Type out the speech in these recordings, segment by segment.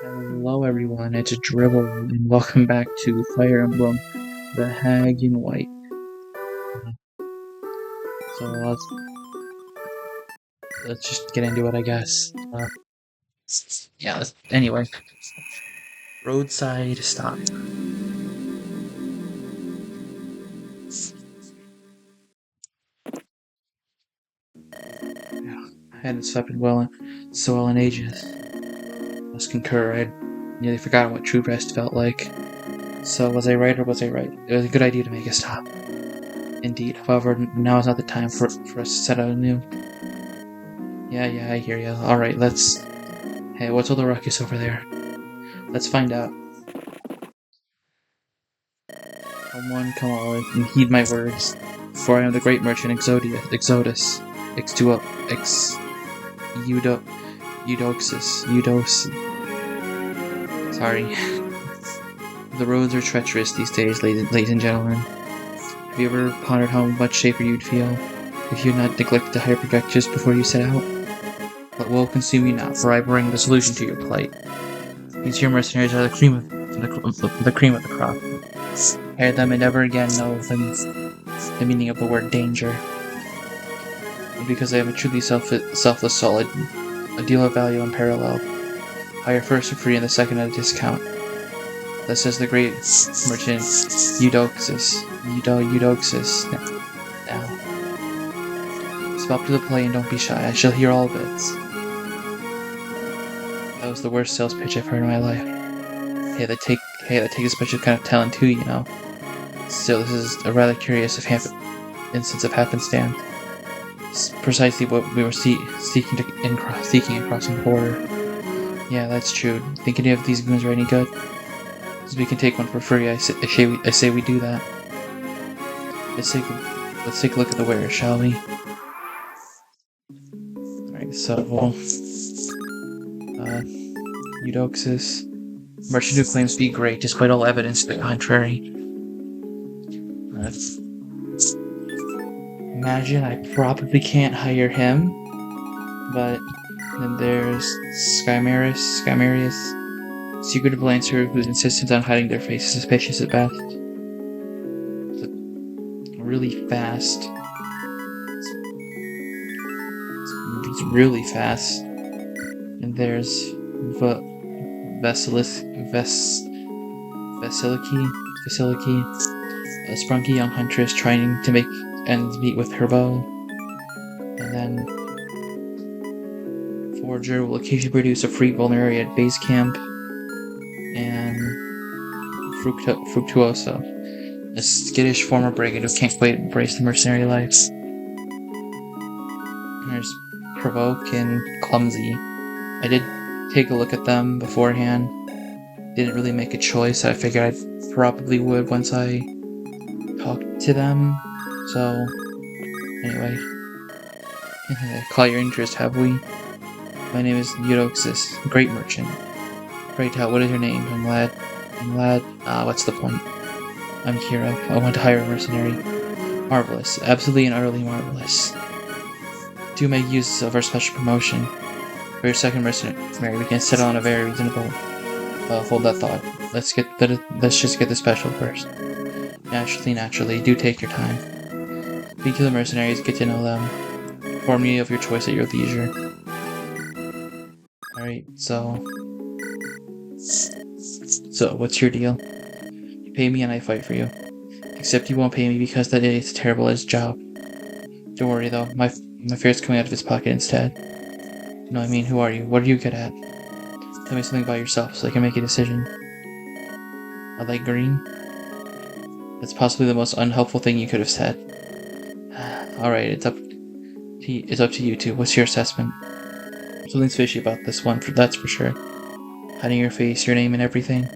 Hello everyone, it's Dribble, and welcome back to Fire Emblem, the Hag in White. So let's just get into it, I guess. Anyway. Roadside stop. I hadn't slept so well in ages. Must concur, I'd nearly forgotten what true rest felt like. So was I right or was I right? It was a good idea to make a stop. Indeed, however, now is not the time for us to set out anew. Yeah, I hear ya. Alright, let's... Hey, what's all the ruckus over there? Let's find out. Come on, and heed my words. For I am the great merchant Eudoxus. Sorry. The roads are treacherous these days, ladies and gentlemen. Have you ever pondered how much safer you'd feel if you had not neglected to hire projectors before you set out? But woe consume you not, for I bring the solution to your plight. These here mercenaries are the cream of the crop. Hire them and never again know the meaning of the word danger. And because I am a truly selfless soul, a deal of value unparalleled. Hire first for free and the second at a discount. Thus says the great merchant Eudoxus. Now, step up to the play and don't be shy. I shall hear all of it. That was the worst sales pitch I've heard in my life. Hey, that take a special kind of talent too, you know. Still, this is a rather curious instance of happenstance. It's precisely what we were seeking across the border. Yeah, that's true. Think any of these goons are any good? Because we can take one for free, I say we do that. Let's take a look at the wares, shall we? Alright, so... Eudoxus. Merchant who claims to be great, despite all evidence to the contrary. Imagine I probably can't hire him, but then there's Skymarius, secretive lancer whose insistence on hiding their face is suspicious at best. Really fast. It's really fast. And there's Vasiliki, a sprunky young huntress trying to make ends meet with her bow. And then Forger will occasionally produce a free vulnerary at base camp. And Fructuoso, a skittish former brigand who can't quite embrace the mercenary life. And there's Provoke and Clumsy. I did take a look at them beforehand. Didn't really make a choice. I figured I probably would once I talked to them. So, anyway. Caught your interest, have we? My name is Eudoxus, great merchant. Pray tell, what is your name? I'm glad. What's the point? I'm Hero. I want to hire a mercenary. Marvelous. Absolutely and utterly marvelous. Do make use of our special promotion. For your second mercenary, we can settle on a very reasonable... hold that thought. Let's just get the special first. Naturally, do take your time. Speak to the mercenaries, get to know them. Inform me of your choice at your leisure. Alright, so, what's your deal? You pay me and I fight for you. Except you won't pay me because that idiot's terrible at his job. Don't worry though, my fare's coming out of his pocket instead. No, I mean, who are you? What are you good at? Tell me something about yourself so I can make a decision. I like green? That's possibly the most unhelpful thing you could have said. Alright, it's up to you two. What's your assessment? Something's fishy about this one, that's for sure. Hiding your face, your name, and everything?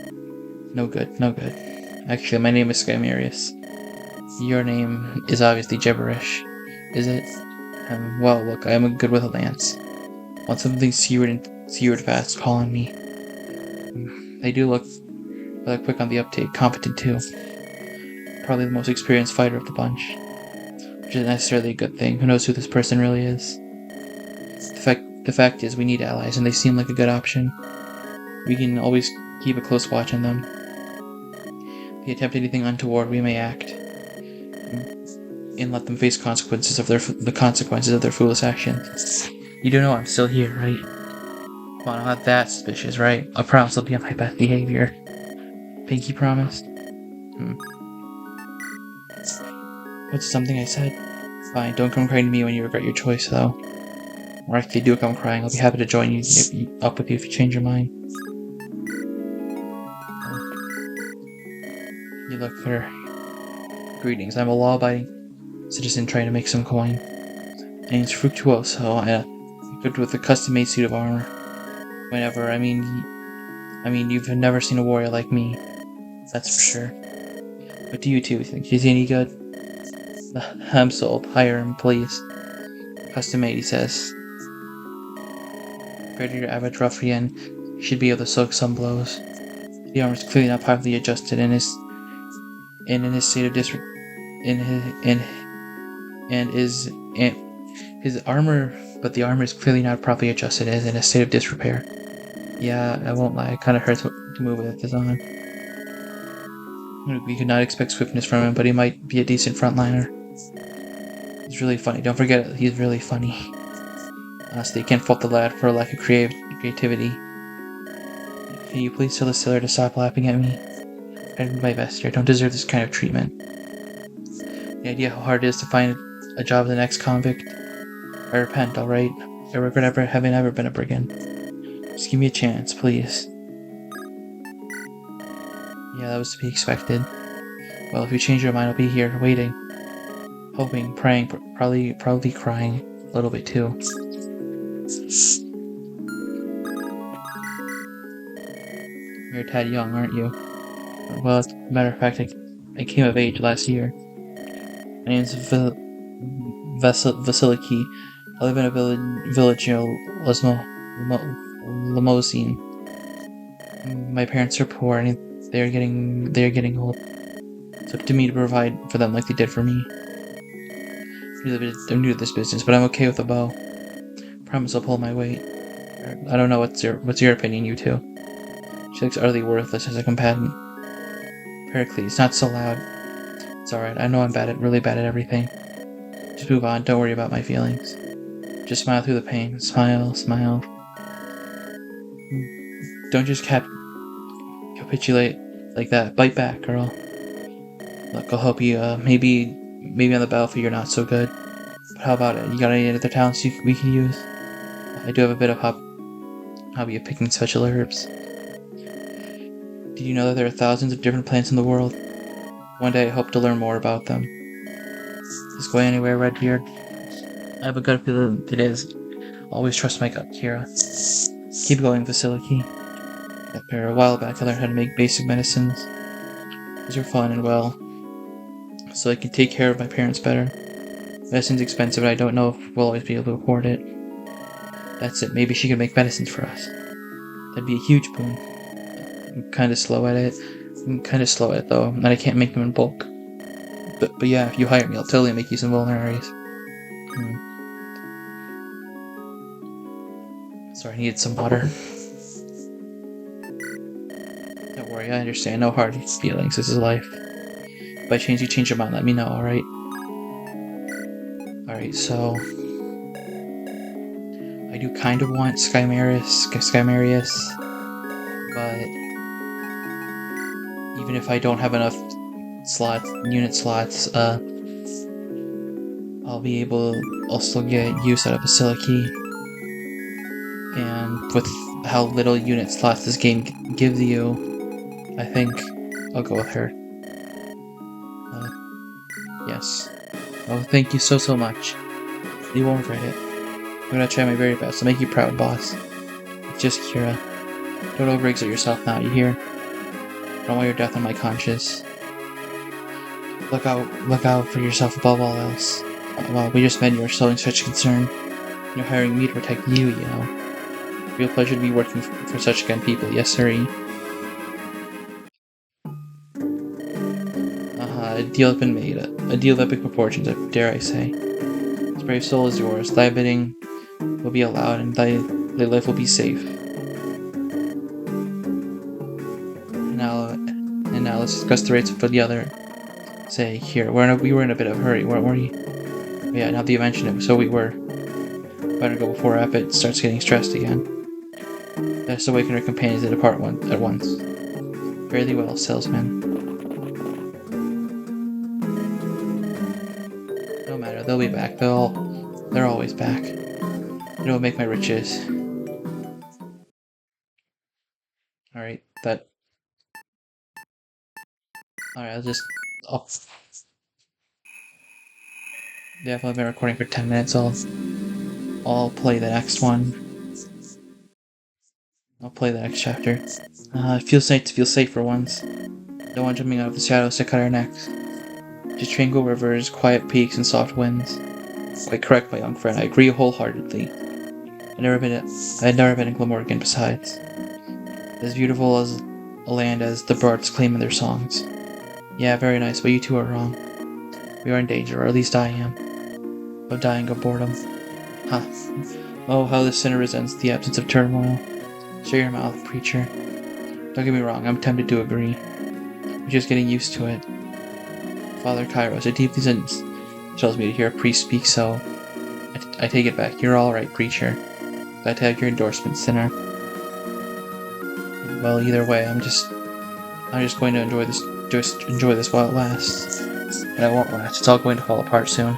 No good. Actually, my name is Skymarius. Your name is obviously gibberish. Is it? Well, look, I am good with a lance. Want something seared fast, call on me. They do look quick on the uptake, competent too. Probably the most experienced fighter of the bunch. Which isn't necessarily a good thing. Who knows who this person really is? The fact is, we need allies, and they seem like a good option. We can always keep a close watch on them. If they attempt anything untoward, we may act and let them face the consequences of their foolish actions. You do know I'm still here, right? Come on, I'm not that suspicious, right? I promise I'll be on my best behavior. Pinky promised. What's something I said? Fine, don't come crying to me when you regret your choice, though. Or if you do come crying, I'll be happy to join you up with you if you change your mind. You look for greetings. I'm a law-abiding citizen trying to make some coin. And it's fructuoso. Equipped with a custom-made suit of armor. Whenever, I mean, you've never seen a warrior like me. That's for sure. What do you two think? Is he any good? I'm sold. Hire him, please. Custom-made, he says. Compared to your average ruffian, you should be able to soak some blows. The armor is clearly not properly adjusted in his state of but the armor is clearly not properly adjusted and is in a state of disrepair. Yeah, I won't lie, it kinda hurts to move with this on. We could not expect swiftness from him, but he might be a decent frontliner. He's really funny. Don't forget, he's really funny. Honestly, you can't fault the lad for a lack of creativity. Can you please tell the sailor to stop laughing at me? I did my best here. I don't deserve this kind of treatment. The idea how hard it is to find a job as an ex-convict. I repent, alright? I regret having ever been a brigand. Just give me a chance, please. Yeah, that was to be expected. Well, if you change your mind, I'll be here, waiting. Hoping, praying, probably crying. A little bit too. You're a tad young, aren't you? Well, as a matter of fact, I came of age last year. My name's Vasiliki. I live in a village near Limousin. My parents are poor and they are getting old. It's up to me to provide for them like they did for me. I'm new to this business, but I'm okay with a bow. Promise I'll pull my weight. I don't know, what's your opinion, you two? She looks utterly worthless as a companion. Pericles, not so loud. It's alright, I know I'm really bad at everything. Just move on, don't worry about my feelings. Just smile through the pain. Smile, smile. Don't just capitulate like that. Bite back, girl. Look, I'll help you, maybe on the battlefield you're not so good. But how about it? You got any other talents we can use? I do have a bit of hobby of picking special herbs. Did you know that there are thousands of different plants in the world? One day I hope to learn more about them. Is going anywhere, Redbeard? I have a gut feeling it is. Always trust my gut, Kira. Keep going, Vasiliki. After a while back I learned how to make basic medicines. Those are fun and well, so I can take care of my parents better. Medicine's expensive and I don't know if we'll always be able to afford it. That's it, maybe she can make medicines for us. That'd be a huge boon. I'm kinda slow at it though, and I can't make them in bulk. But yeah, if you hire me, I'll totally make you some vulneraries. Sorry, I needed some water. Don't worry, I understand. No hard feelings, this is life. If I change, you change your mind, let me know, alright? Alright, so... I do kind of want Skymarius, but... even if I don't have enough unit slots, I'll still get use out of Vasiliki. And with how little unit slots this game gives you, I think I'll go with her. Yes. Oh, thank you so much. You won't regret it. I'm gonna try my very best to make you proud, boss. It's just Kira. Don't overexert yourself now, you hear? I don't want your death on my conscience. Look out for yourself above all else. Well, we just met you are showing such concern. You're hiring me to protect you, you know. Real pleasure to be working for such kind people, yes sirree. A deal has been made. A deal of epic proportions, dare I say. This brave soul is yours. Thy bidding will be allowed, and thy life will be safe. now let's discuss the rates for the other. Say, here, we were in a bit of a hurry, weren't we? But yeah, now that you mention it, so we were. Better go before Rapid starts getting stressed again. Let's awaken our companions and depart at once. Fairly well, salesman. No matter, they'll be back. They're always back. It'll make my riches. Alright, Alright, yeah, I've only been recording for 10 minutes. I'll play the next one. I'll play the next chapter. It feels nice to feel safe for once. No one jumping out of the shadows to cut our necks. Just tranquil rivers, quiet peaks, and soft winds. Quite correct, my young friend. I agree wholeheartedly. I had never been in Glamorgan besides. As beautiful as a land as the bards claim in their songs. Yeah, very nice, but you two are wrong. We are in danger, or at least I am. Of dying of boredom. Huh. Oh, how the sinner resents the absence of turmoil. Shut your mouth, preacher. Don't get me wrong, I'm tempted to agree. I'm just getting used to it. Father Kairos, it deeply tells me to hear a priest speak so. I take it back. You're alright, preacher. I take your endorsement, sinner. Well, either way, I'm just going to enjoy this while it lasts. And it won't last. It's all going to fall apart soon.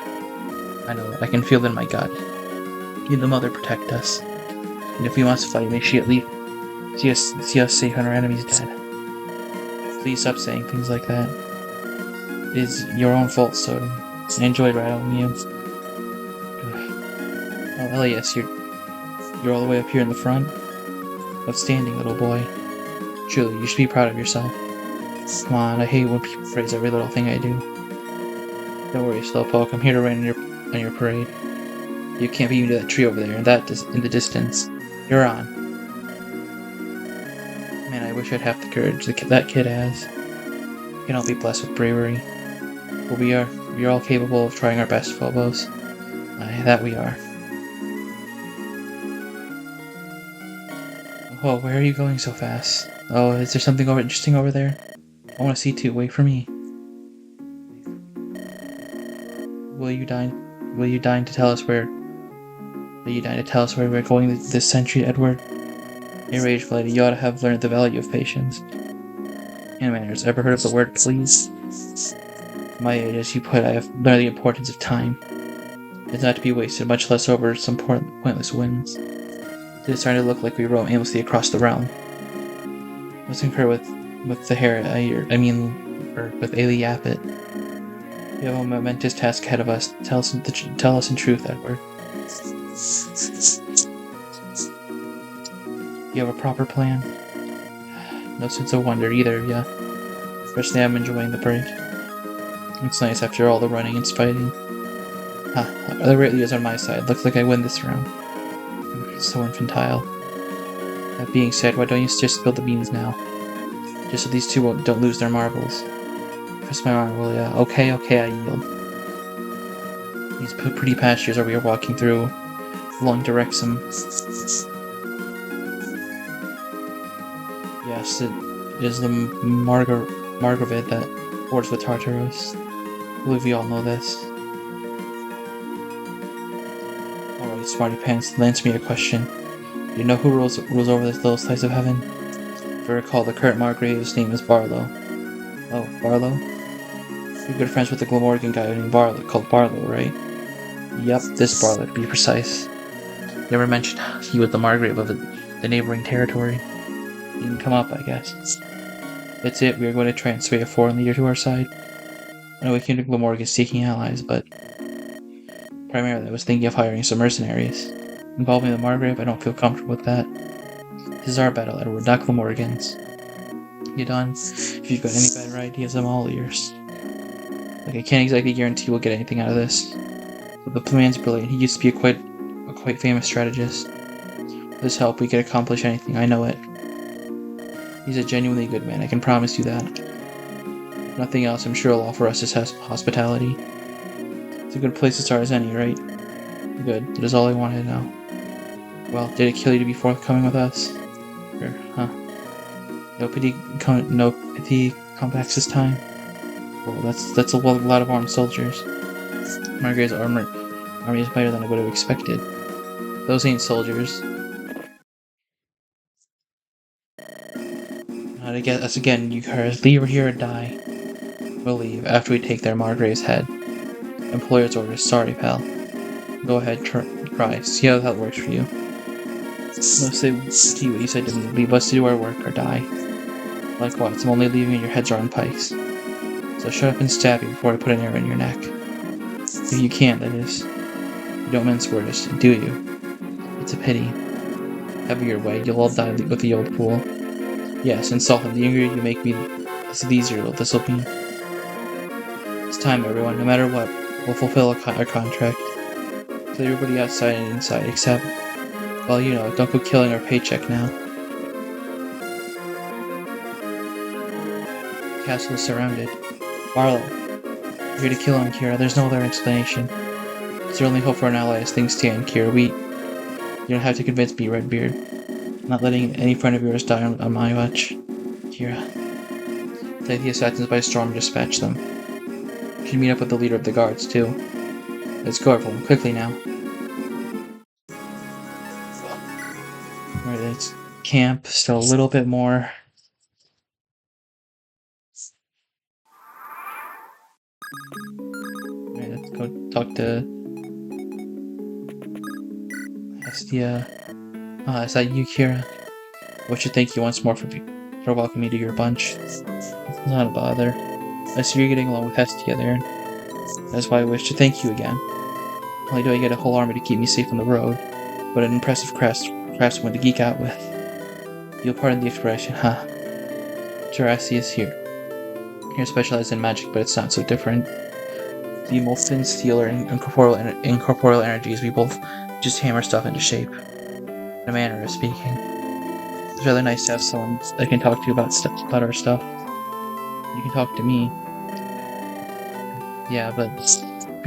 I know it. I can feel it in my gut. May the Mother protect us. And if we must fight, may she at least see us safe and our enemies dead. Please stop saying things like that. It is your own fault, Soden. I enjoyed rattling you. Oh, Elias, you're all the way up here in the front? Outstanding, little boy. Truly, you should be proud of yourself. Come on, I hate when people praise every little thing I do. Don't worry, Slowpoke. I'm here to rain on your parade. You can't beat me to that tree over there, in the distance. You're on. Man, I wish I'd have the courage that kid has. We can all be blessed with bravery. But we are all capable of trying our best, Phobos. Aye, that we are. Oh, where are you going so fast? Oh, is there something interesting over there? I want to see too. Wait for me. Will you deign to tell us where we're going this century, Edward? A rage lady, you ought to have learned the value of patience. And manners. Ever heard of the word please? My age, as you put, I have learned the importance of time. It's not to be wasted, much less over some pointless whims. It is starting to look like we roam aimlessly across the realm. Let's concur with the with Ailey Yapit. We have a momentous task ahead of us. Tell us in truth, Edward. You have a proper plan? No sense of wonder, either of ya. Personally, I'm enjoying the break. It's nice after all the running and fighting. The rate is on my side. Looks like I win this round. So infantile. That being said, why don't you just spill the beans now? Just so these two don't lose their marbles. Twist my arm, will ya? Okay, I yield. These pretty pastures we are walking through belong to Wrexham. Yes, it is the Margrave that borders with Tartaros. I believe we all know this. Alright, smarty pants, answer me a question. Do you know who rules over this little slice of heaven? If I recall, the current Margrave's name is Barlowe. Oh, Barlowe? You're good friends with the Glamorgan guy named called Barlowe, right? Yep, this Barlowe, to be precise. Never mentioned he was the Margrave of the neighboring territory. He didn't come up, I guess. That's it, we are going to try and sway a foreign leader to our side. I know we came to Glamorgan seeking allies, but primarily I was thinking of hiring some mercenaries. Involving the Margrave, I don't feel comfortable with that. This is our battle, Edward, not Glamorgan's. You done? If you've got any better ideas, I'm all ears. Like, I can't exactly guarantee we'll get anything out of this. But the plan's brilliant. He used to be a quite famous strategist. With his help, we could accomplish anything, I know it. He's a genuinely good man, I can promise you that. If nothing else, I'm sure he'll offer us his hospitality. It's a good place to start as any, right? Good, that is all I wanted to know. Well, did it kill you to be forthcoming with us? Sure, huh? No pity comebacks this time. Well, that's a lot of armed soldiers. Margrave's army is better than I would have expected. Those ain't soldiers. Not again. Us again, you curs. Leave here or die. We'll leave after we take their Margrave's head. Employer's orders. Sorry, pal. Go ahead, try. See how that works for you. No, say to you what you said to me. Leave us to do our work or die. Likewise, I'm only leaving your heads are on pikes. So shut up and stab you before I put an arrow in your neck. If you can't, that is. You don't mince words, do you? It's a pity. Have your way, you'll all die with the old fool. Yes, insult him. The angrier you make me, the easier this'll be. It's time, everyone. No matter what, we'll fulfill our contract. Kill everybody outside and inside, except... well, you know, don't go killing our paycheck now. The castle is surrounded. Barlowe, you're here to kill him, Kira. There's no other explanation. It's your only hope for an ally as things stand, Kira. You don't have to convince me, Redbeard. I'm not letting any friend of yours die on my watch. Kira. Take the assassins by storm and dispatch them. You should meet up with the leader of the guards, too. Let's go, everyone. Quickly now. Alright, it's camp. Still a little bit more. Alright, let's go talk to... Hestia. Is that you, Kira? I should thank you once more for welcoming me to your bunch. It's not a bother. I see you're getting along with Hestia there. That's why I wish to thank you again. Not only do I get a whole army to keep me safe on the road, but an impressive craftsman to geek out with. You'll pardon the expression, huh? Jurassic is here. You're specialized in magic, but it's not so different. The molten steel or incorporeal energies, we both just hammer stuff into shape. In a manner of speaking. It's rather nice to have someone I can talk to about our stuff. You can talk to me. Yeah, but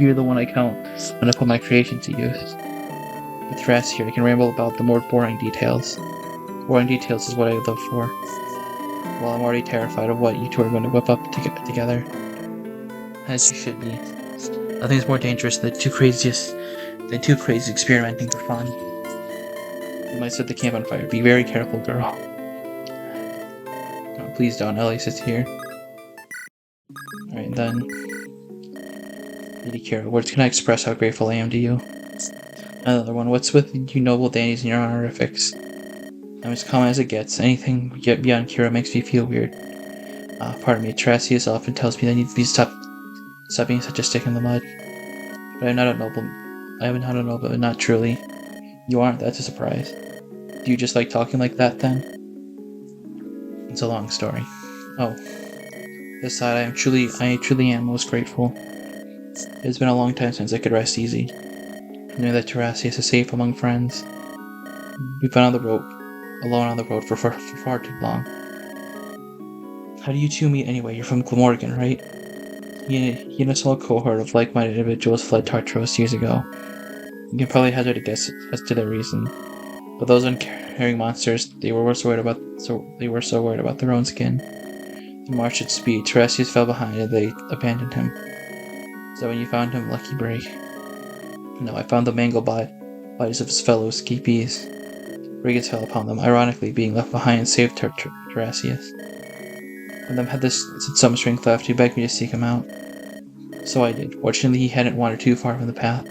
you're the one I count when I put my creation to use. With Ras here, I can ramble about the more boring details. Boring details is what I live for. Well, I'm already terrified of what you two are going to whip up together. As you should be. Nothing's more dangerous than two crazies experimenting for fun. You might set the camp on fire. Be very careful, girl. No, please don't. Ellie sits here. Alright, then. Lady Kira, words can I express how grateful I am to you? Another one. What's with you noble dandies and your honorifics? I'm as common as it gets. Anything beyond Kira makes me feel weird. Pardon me. Teresius often tells me that I need to stop being such a stick in the mud. But I'm not a noble. I am not a noble, but not truly. You aren't? That's a surprise. Do you just like talking like that, then? It's a long story. Oh. This side, I truly am most grateful. It's been a long time since I could rest easy. Knowing that Teresius is safe among friends. We've been alone on the road for far too long. How do you two meet anyway? You're from Glamorgan, right? He and a small cohort of like-minded individuals fled Tartaros years ago. You can probably hazard a guess as to their reason. But those uncaring monsters, they were so worried about their own skin. They marched at speed. Teresius fell behind and they abandoned him. So when you found him, lucky break. No, I found the mangled bodies of his fellow escapees. Brigands fell upon them, ironically being left behind and saved Teresius. One of them had some strength left. He begged me to seek him out. So I did. Fortunately, he hadn't wandered too far from the path.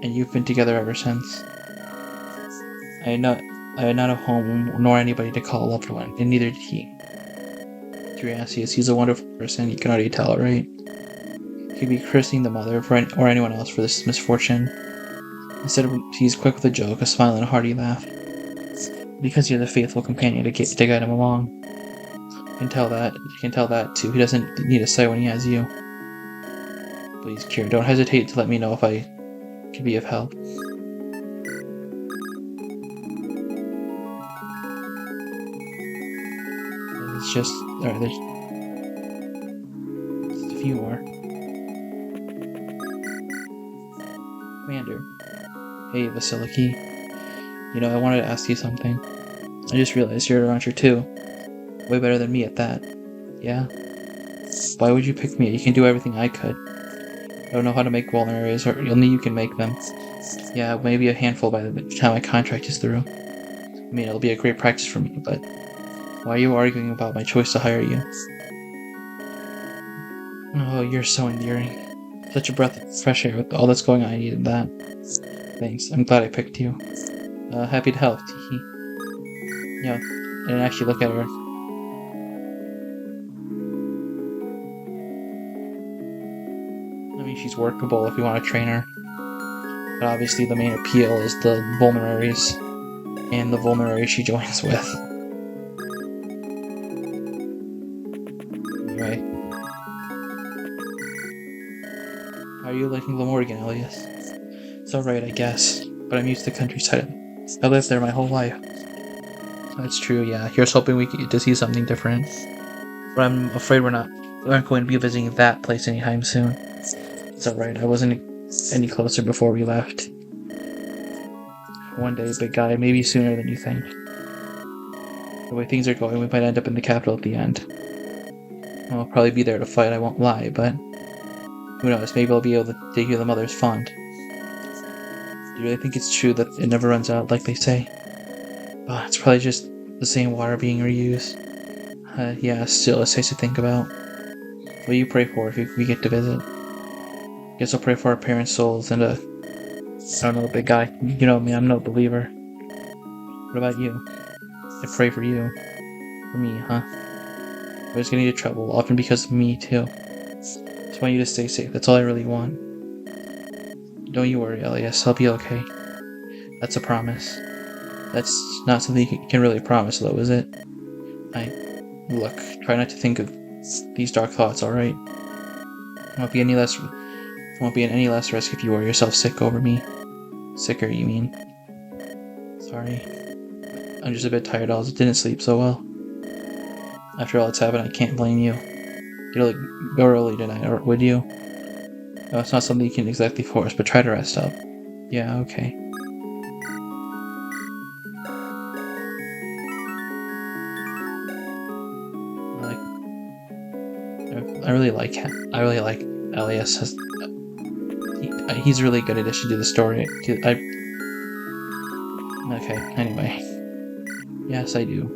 And you've been together ever since. I had not a home, nor anybody to call a loved one, and neither did he. Teresius, he's a wonderful person, you can already tell, right? He'd be cursing the mother or anyone else for this misfortune. Instead, he's quick with a joke, a smile, and a hearty laugh. Because you're the faithful companion to guide him along. You can tell that too. He doesn't need a sight when he has you. Please, Kira, don't hesitate to let me know if I can be of help. It's just... Alright, there's just a few more. Commander. Hey, Vasiliki. You know, I wanted to ask you something. I just realized you're a rancher too. Way better than me at that. Yeah? Why would you pick me? You can do everything I could. I don't know how to make vulneraries, or only you can make them. Yeah, maybe a handful by the time my contract is through. I mean, it'll be a great practice for me, but why are you arguing about my choice to hire you? Oh, you're so endearing. Such a breath of fresh air with all that's going on. I needed that. Thanks. I'm glad I picked you. Happy to help, teehee. Yeah, I didn't actually look at her. I mean, she's workable if you want to train her. But obviously the main appeal is the vulneraries. And the vulnerary she joins with. Anyway. How are you liking Glamorgan, Elias? It's alright, I guess. But I'm used to the countryside. I lived there my whole life. That's true, yeah. Here's hoping we get to see something different. But I'm afraid we aren't going to be visiting that place anytime soon. It's alright, I wasn't any closer before we left. One day, big guy, maybe sooner than you think. The way things are going, we might end up in the capital at the end. I'll probably be there to fight, I won't lie, but who knows, maybe I'll be able to take you to the mother's font. Do you really think it's true that it never runs out, like they say? Oh, it's probably just the same water being reused. Yeah, still, it's nice to think about. What do you pray for if we get to visit? Guess I'll pray for our parents' souls and I don't know, big guy. You know me, I'm no believer. What about you? I pray for you. For me, huh? I always get into trouble, often because of me, too. Just want you to stay safe, that's all I really want. Don't you worry, Elias, I'll be okay. That's a promise. That's not something you can really promise, though, is it? Look, try not to think of these dark thoughts, alright? Won't be in any less risk if you worry yourself sick over me. Sicker, you mean? Sorry. I'm just a bit tired, I didn't sleep so well. After all that's happened, I can't blame you. You'd go early tonight, or would you? No, it's not something you can exactly force, but try to rest up. Yeah, okay. I really like Elias. He's really good addition to the story. Okay, anyway. Yes, I do.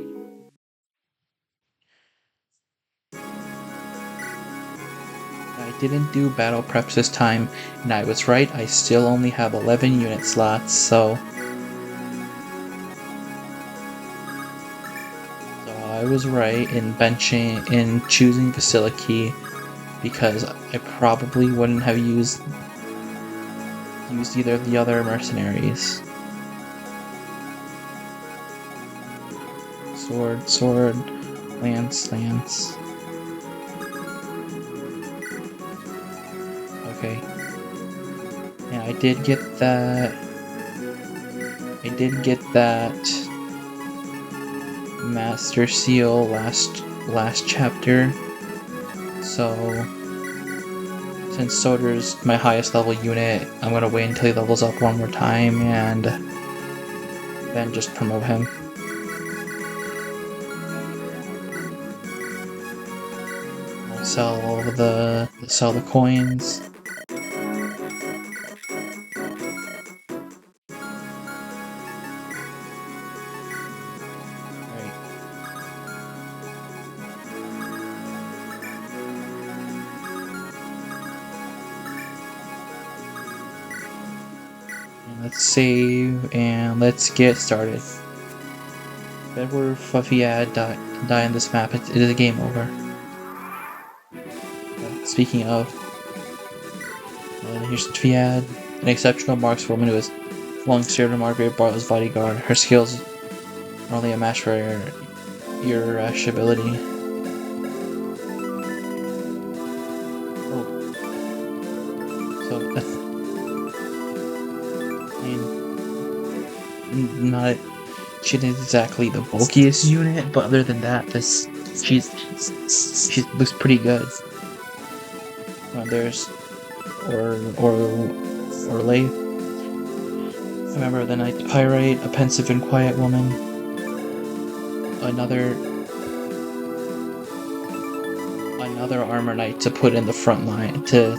I didn't do battle preps this time, and I was right, I still only have 11 unit slots, so I was right in choosing Vasiliki, because I probably wouldn't have used either of the other mercenaries. Sword, lance. Okay. Yeah, I did get that Master Seal last chapter. So since Soldier's my highest level unit, I'm gonna wait until he levels up one more time and then just promote him. I'll sell the coins. Let's save and let's get started. If ever Fuffyad die on this map, it is a game over. Speaking of, here's Fiad, an exceptional markswoman who has long served in Margrave Barlowe's bodyguard. Her skills are only a match for your rash ability. She isn't exactly the bulkiest unit, but other than that, she looks pretty good. There's Orlay. Remember the Knight Pyrite, a pensive and quiet woman. Another another armor knight to put in the front line, to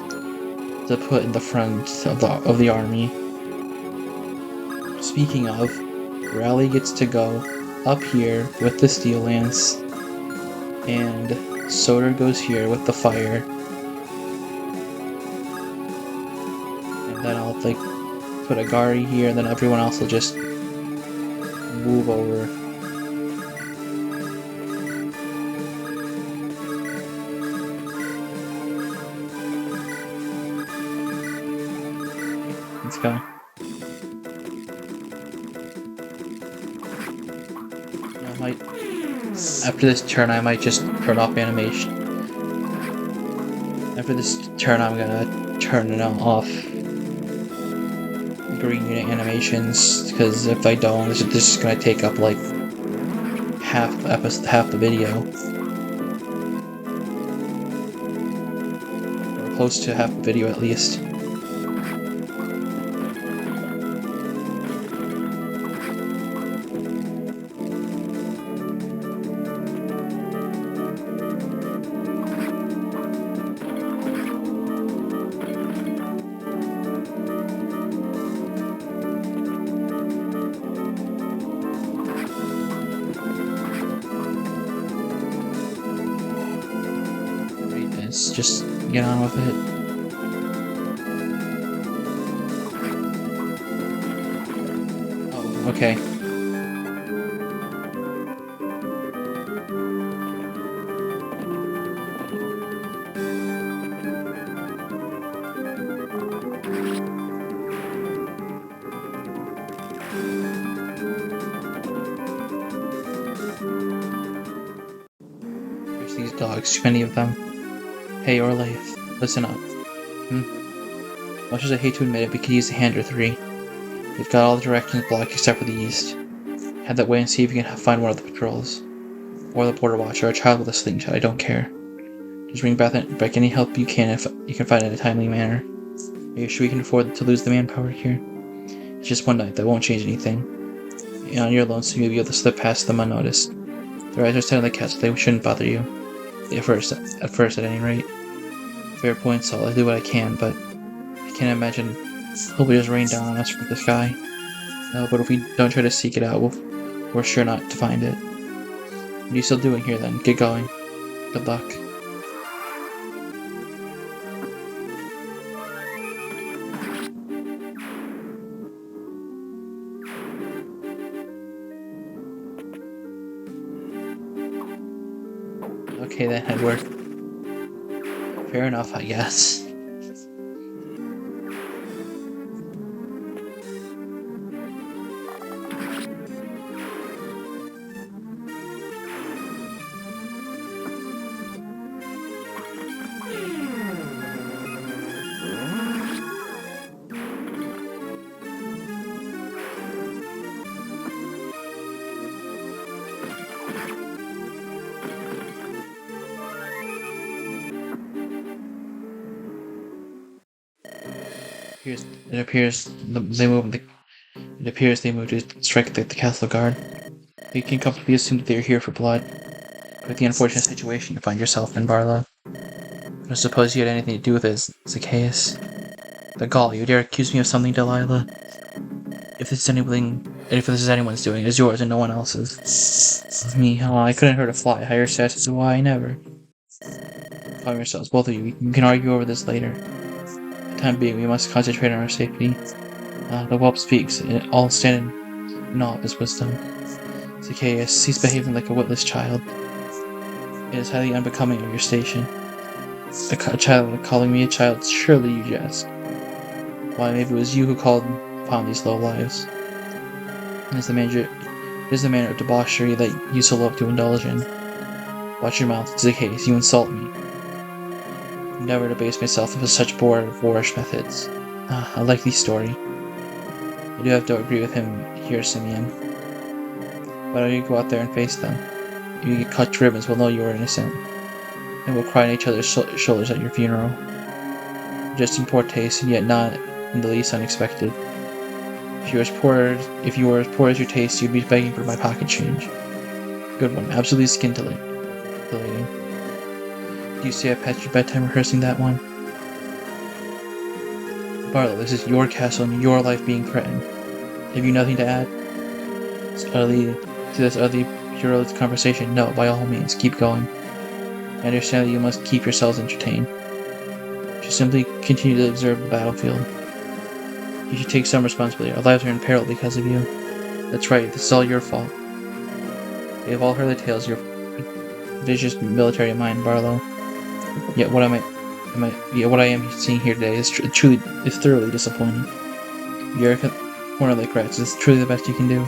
put in the front of the army. Speaking of, Raleigh gets to go up here with the steel lance, and Soder goes here with the fire. And then I'll like put a Gari here, and then everyone else will just move over. Let's go. After this turn, I might just turn off animation. After this turn, I'm gonna turn it off green unit animations, because if I don't, this is gonna take up like half the video, or close to half the video at least. Just get on with it. Oh, okay. There's these dogs, too many of them. Hey, Orleith, listen up. Much as I hate to admit it, we could use a hand or three. We've got all the directions blocked except for the east. Head that way and see if you can find one of the patrols. Or the border watcher, or a child with a slingshot, I don't care. Just bring back any help you can if you can find it in a timely manner. Are you sure we can afford to lose the manpower here? It's just one night, that won't change anything. And on your lonesome, you'll be able to slip past them unnoticed. Their eyes are set on the cat, so they shouldn't bother you. At first, at any rate. Fair point, Saul. I'll do what I can, but I can't imagine hope it just rain down on us from the sky. No, but if we don't try to seek it out, we're sure not to find it. What are you still doing here, then? Get going. Good luck. Okay, then, Edward. Fair enough, I guess. It appears they moved to strike the castle guard. You can comfortably assume that they are here for blood. With the unfortunate situation you find yourself in, Barlowe. I don't suppose you had anything to do with it, Zacchaeus. The gall, you dare accuse me of something, Delilah? If this is anyone's doing, it is yours and no one else's. Me, I couldn't hurt a fly. Higher stats is why I never. Calm yourselves, both of you. You can argue over this later. For the time being, we must concentrate on our safety. The whelp speaks, and all stand in awe of his wisdom. Zacchaeus, he's behaving like a witless child. It is highly unbecoming of your station. A child calling me a child, surely you jest. Why, maybe it was you who called upon these low lives. It is the manner of debauchery that you so love to indulge in. Watch your mouth, Zacchaeus, you insult me. Never to base myself into such boorish methods. A likely story. I do have to agree with him here, Simeon. Why don't you go out there and face them? If you get cut to ribbons, we'll know you are innocent. And we'll cry on each other's shoulders at your funeral. Just in poor taste, and yet not in the least unexpected. If you were as poor as your taste, you'd be begging for my pocket change. Good one, absolutely scintillating. Do you see I passed your bedtime rehearsing that one? Barlowe, this is your castle and your life being threatened. Have you nothing to add? To this utterly puerile conversation? No, by all means, keep going. I understand that you must keep yourselves entertained. Just simply continue to observe the battlefield. You should take some responsibility. Our lives are in peril because of you. That's right, this is all your fault. We have all heard the tales of your vicious military mind, Barlowe. Yet what I am seeing here today is thoroughly disappointing. You're a corner like rats. It's truly the best you can do.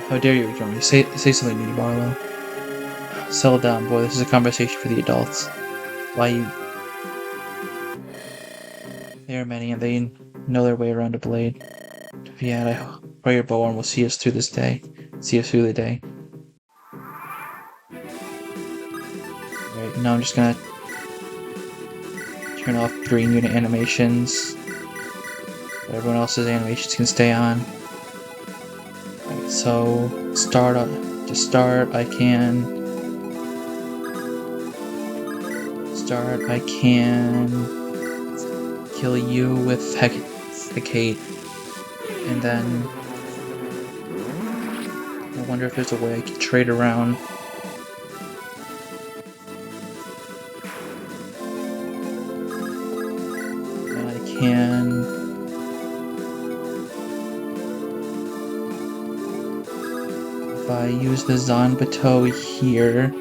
How dare you ignore me? Say something to me, Barlowe. Settle down, boy. This is a conversation for the adults. Why you? There are many, and they know their way around a blade. Yet I pray your bow arm will see us through this day. See us through the day. Alright, now I'm just gonna turn off green unit animations. But everyone else's animations can stay on. Alright, so to start I can kill you with Hecate, and then I wonder if there's a way I can trade around. And I can if I use the Bateau here.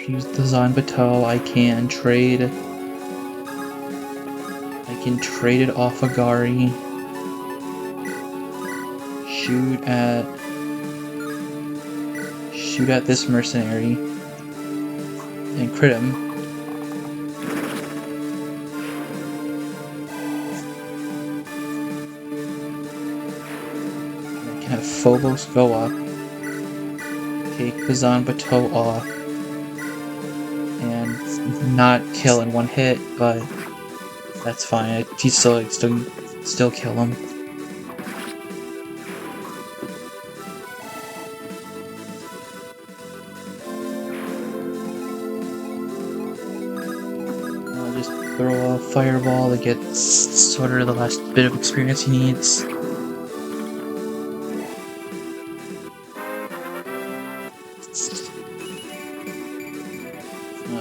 Use the Bateau, I can trade it off Agari. Shoot at this mercenary and crit him. I can have Phobos go up, take the Bateau off, and not kill in one hit, but that's fine. He still kill him. I'll just throw a fireball to get sort of the last bit of experience he needs.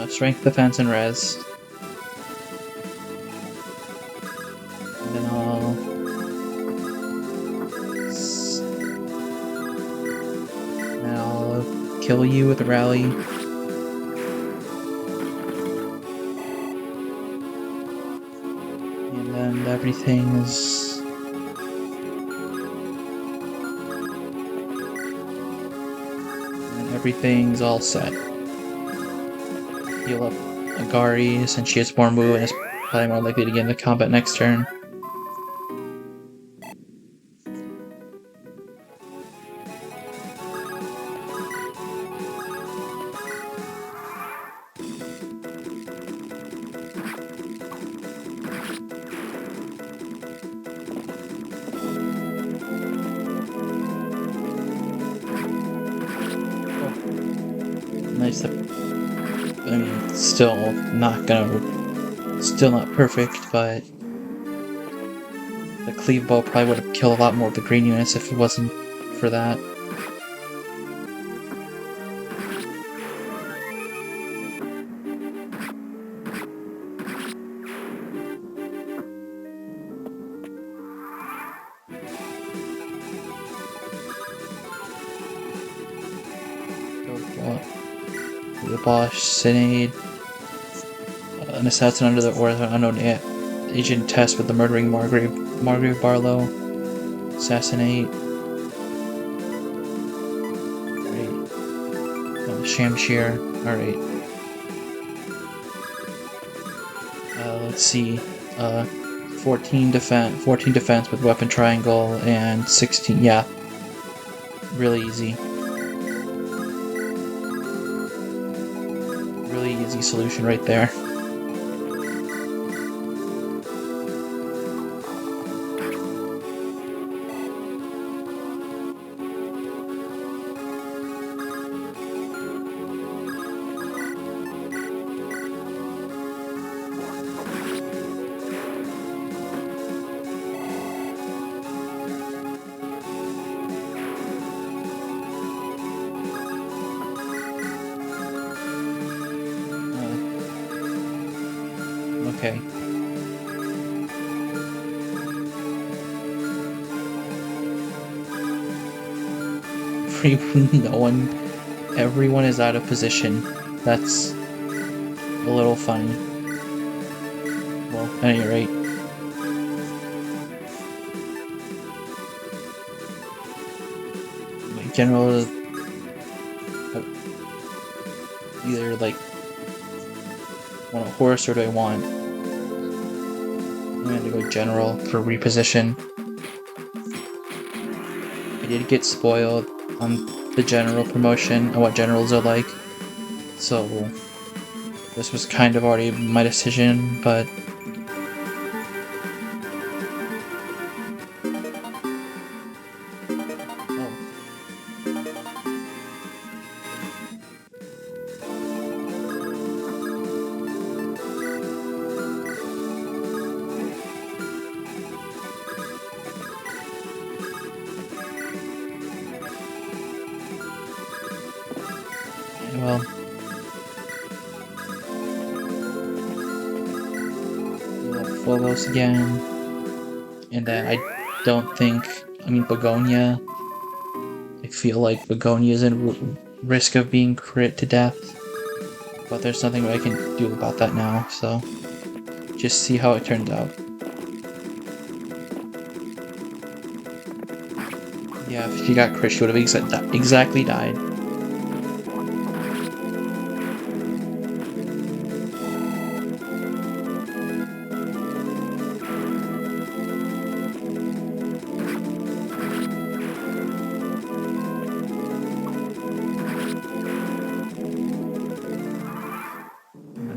Strength, defense, and res. And then I'll kill you with a rally. And then everything's all set. Heal up Agari since she has more move and is probably more likely to get into combat next turn. Nice. I mean, still not perfect, but the cleave bow probably would have killed a lot more of the green units if it wasn't for that. The Bosch, Synade, an assassin under the orders of an unknown agent test with the murdering Margrave Barlowe, assassinate. Great. Oh, Shamshir. Alright. Let's see. 14 defense with weapon triangle and 16. Yeah. Really easy. Really easy solution right there. Okay. No one, everyone is out of position. That's a little funny. Well, at any rate. My general, either like want a horse or do I want? I'm gonna go general for reposition. I did get spoiled on the general promotion and what generals are like, so this was kind of already my decision, but well, Phobos again, and then I don't think, Begonia, I feel like Begonia is in risk of being crit to death, but there's nothing I can do about that now, so just see how it turns out. Yeah, if she got crit, she would have exactly died.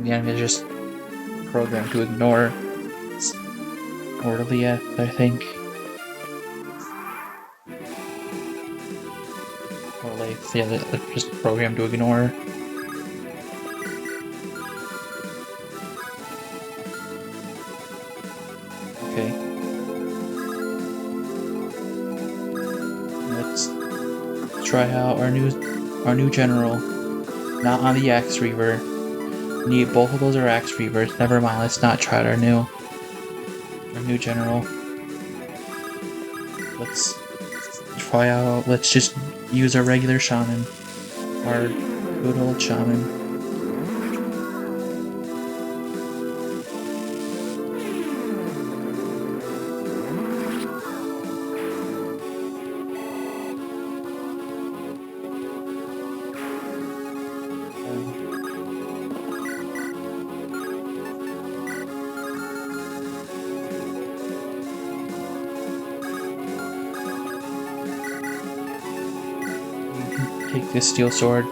The enemy is just programmed to ignore Orlia, I think. Or like, yeah, they're just programmed to ignore. Okay. Let's try out our new general. Not on the Axe Reaver. Need both of those are Axe Reavers. Never mind, let's not try out our new general. Let's try out, let's just use our regular shaman. Our good old shaman. Take this steel sword.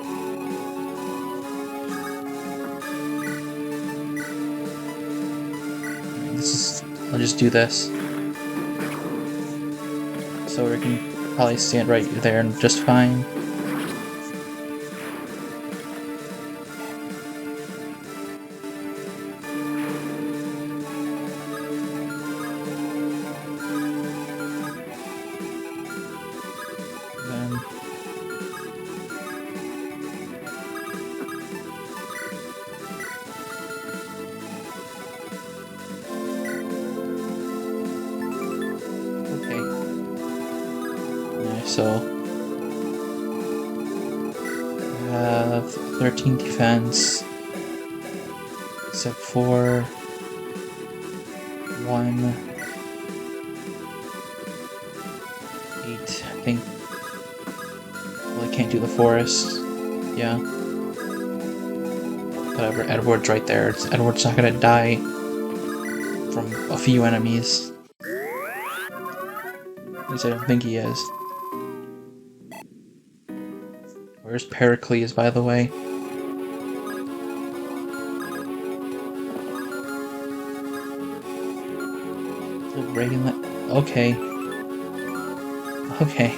I'll just do this. So we can probably stand right there and just fine. So I have 13 defense, except for 1, 8, I think. Well, I can't do the forest. Yeah. Whatever, Edward's right there. Edward's not gonna die from a few enemies. At least I don't think he is. Where's Pericles, by the way? Okay. Okay.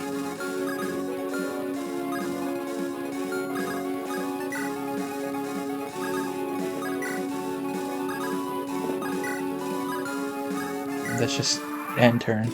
Let's just end turn.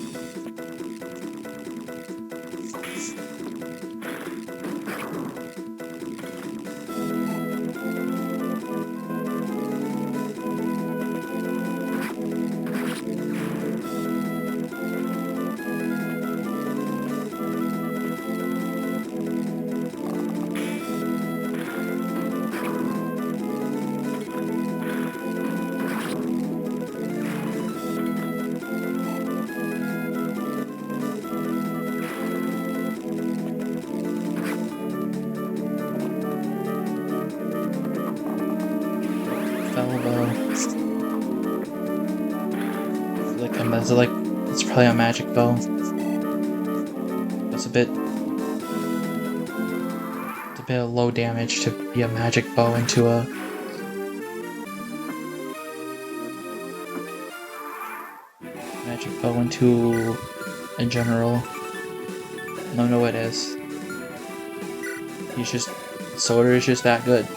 And that's like, it's probably a magic bow. It's a bit of low damage to be a magic bow into a... magic bow into a general. No, it is. He's just... Soda is just that good.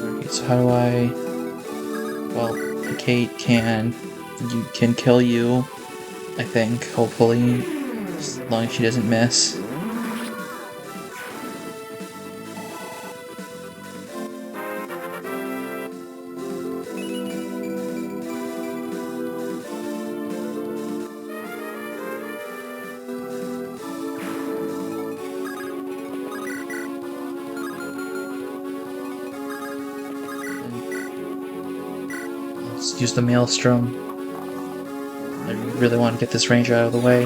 Okay, so how do I... Well, Kate can kill you, I think, hopefully, as long as she doesn't miss. Let's use the Maelstrom. I really want to get this ranger out of the way.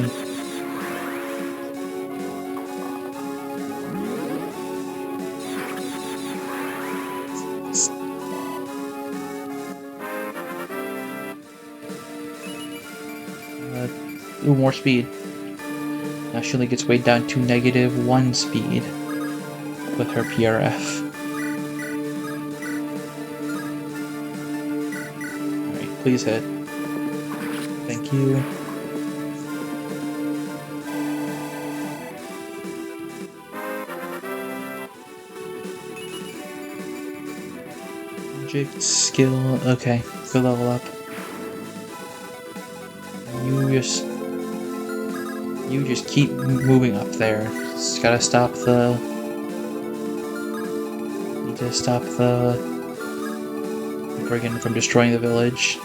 Ooh, more speed. Now she only gets weighed down to -1 speed with her PRF. Alright, please hit. Thank you. Magic skill. Okay, good level up. You just keep moving up there. Just gotta stop the... Need to stop the brigand from destroying the village.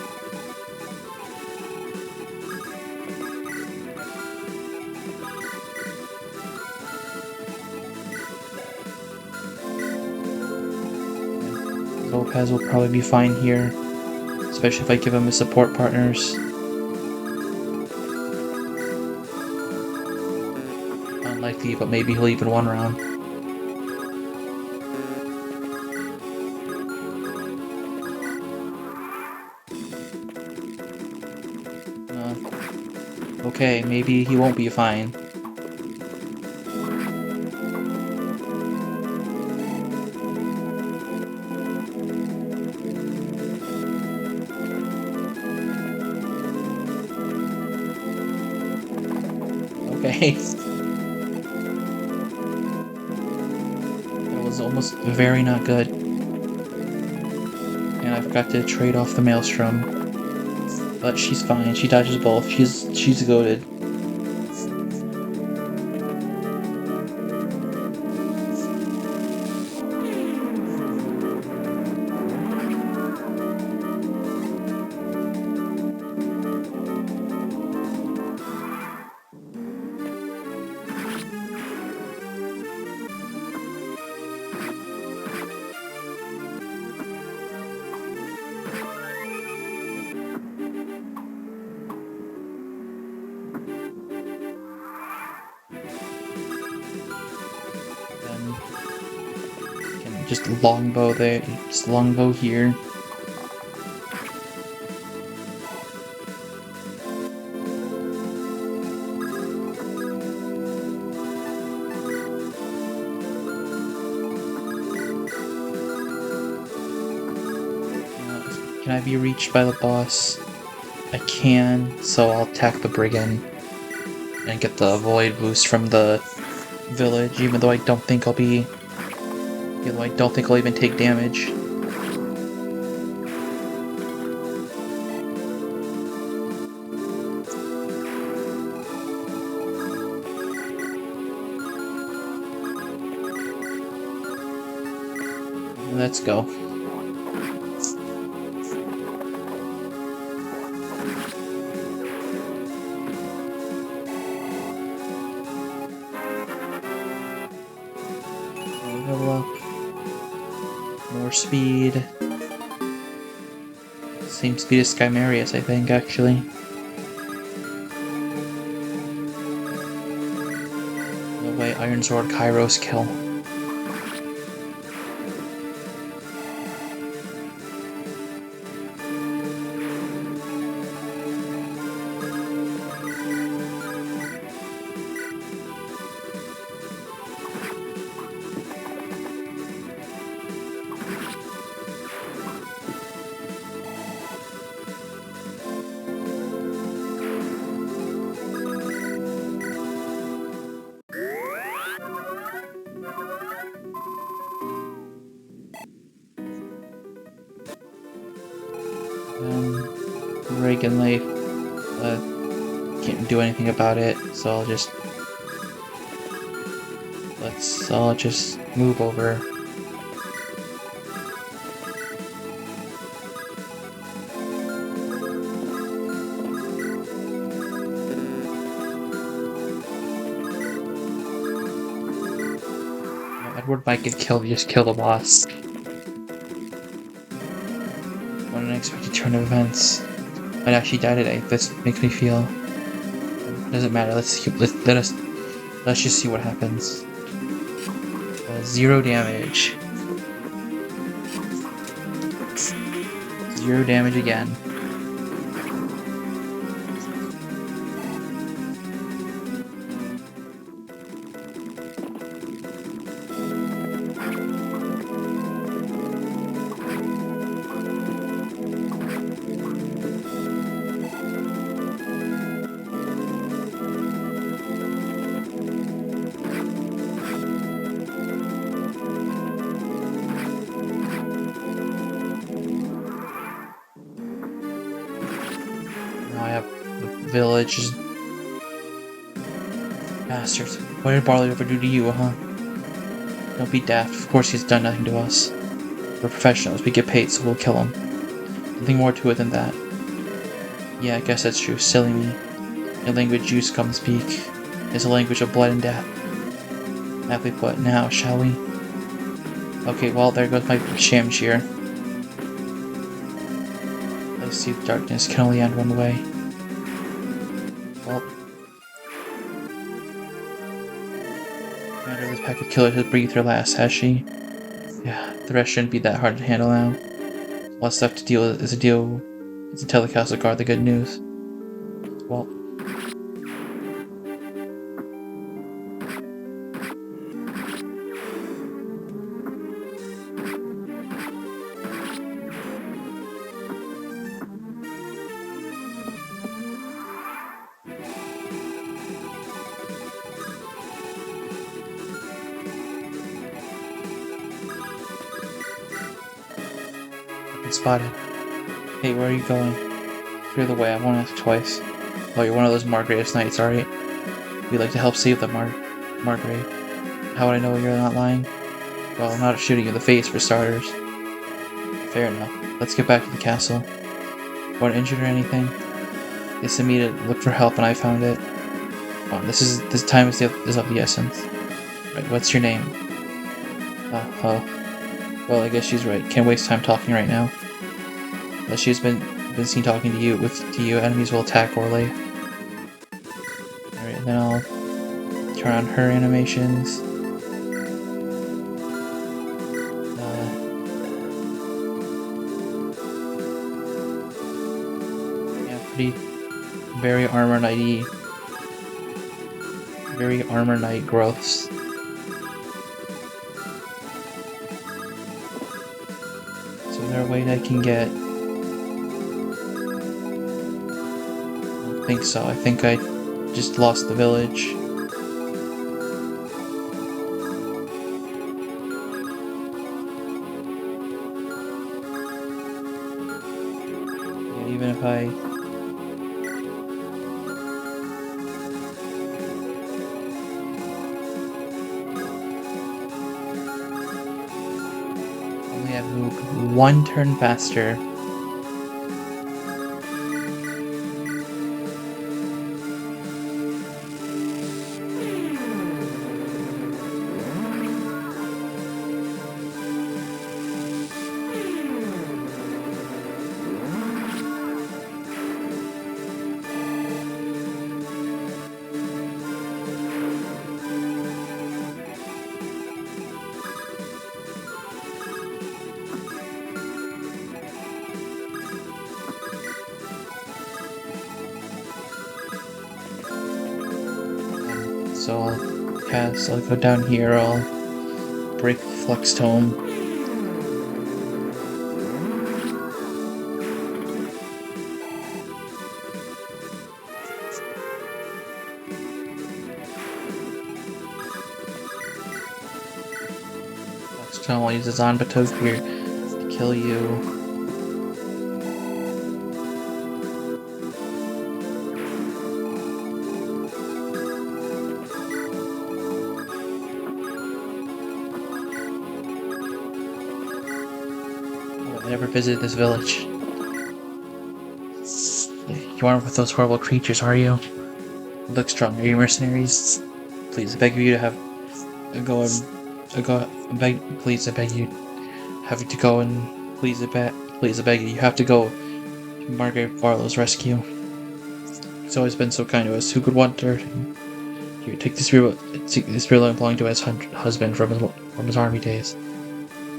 Lopez will probably be fine here, especially if I give him his support partners. Unlikely, but maybe he'll even one round. Okay, maybe he won't be fine. Okay. That was almost very not good. And I forgot to trade off the Maelstrom. But she's fine, she dodges both. She's goated. Just longbow there, just longbow here. Can I be reached by the boss? I can, so I'll attack the brigand and get the void boost from the village, even though I don't think I'll be... I don't think I'll even take damage. Let's go. Level up. More speed. Same speed as Skymarius, I think, actually. No way, Iron Sword Kairos kill. Reagan life. Can't do anything about it, so I'll just move over. Edward might get killed, just kill the boss. What an unexpected turn of events. Might actually die today. This makes me feel. Doesn't matter. Let's just see what happens. 0 damage. 0 damage again. Village is... Bastards. What did Barlowe ever do to you, huh? Don't be daft. Of course he's done nothing to us. We're professionals. We get paid, so we'll kill him. Nothing more to it than that. Yeah, I guess that's true. Silly me. The language you scum speak is a language of blood and death. Aptly put. Now, shall we? Okay, well, there goes my sham cheer. I see the darkness can only end one way. Well, Commander, this pack of killers has breathed her last, has she? Yeah, the rest shouldn't be that hard to handle now. What's left to deal with is to tell the Castle Guard the good news. Well, spotted. Hey, where are you going? Clear the way, I won't ask twice. Oh, you're one of those Margrave's knights, alright? We'd like to help save the Margrave. How would I know you're not lying? Well, I'm not shooting you in the face, for starters. Fair enough. Let's get back to the castle. Want injured or anything? They sent me to look for help and I found it. Oh, this time is of the essence. Right, what's your name? Oh. Well, I guess she's right. Can't waste time talking right now. Unless she's been seen talking to you. Enemies will attack Orlais. Alright, then I'll turn on her animations. Yeah, very Armor Knight-y. Very Armor Knight growths. So is there a way that I can get... I don't think so. I think I just lost the village. Yeah, even if I... only have moved one turn faster. So I'll go down here, I'll break the Flux Tome. Flux Tome will use the Zanbatog here to kill you. I never visited this village. You aren't with those horrible creatures, are you? Look strong. Are you mercenaries? Please, I beg of you to have please, I beg you, have to go and please, I beg you, you have to go to Margrave Barlowe's rescue. He's always been so kind to us. Who could want her? Here, take this spear belonging to his husband from his army days.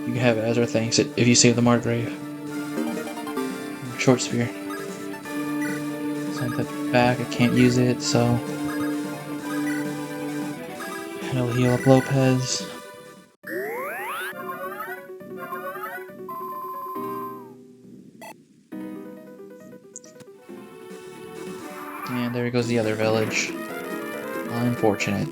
You can have it as our thanks if you save the Margrave. Short spear. Send that back. I can't use it, so and I'll heal up Lopez. And there goes the other village. Unfortunate.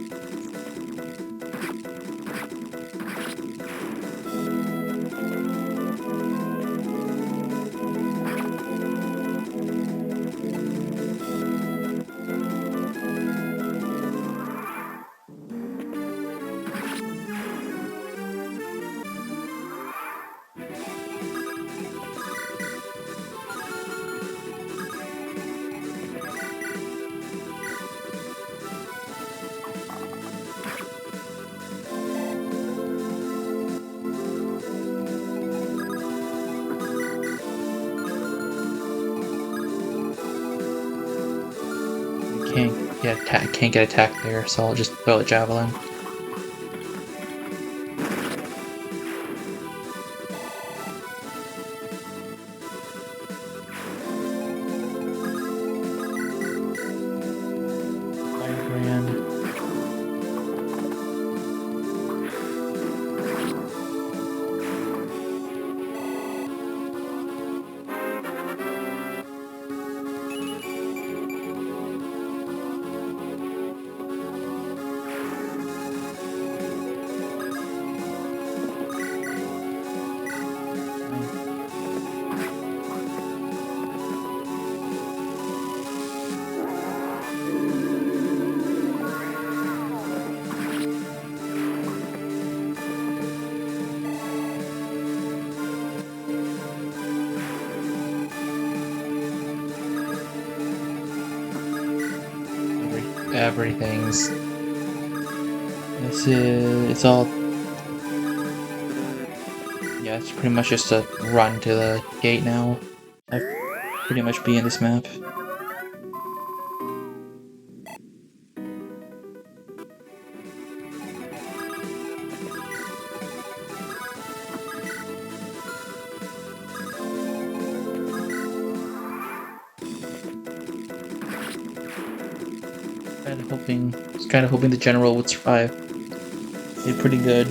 Can't get attacked there, so I'll just throw a javelin. Everything's. It's all. Yeah, it's pretty much just a run to the gate now. I've pretty much be in this map. Kind of hoping the general would survive. Did pretty good.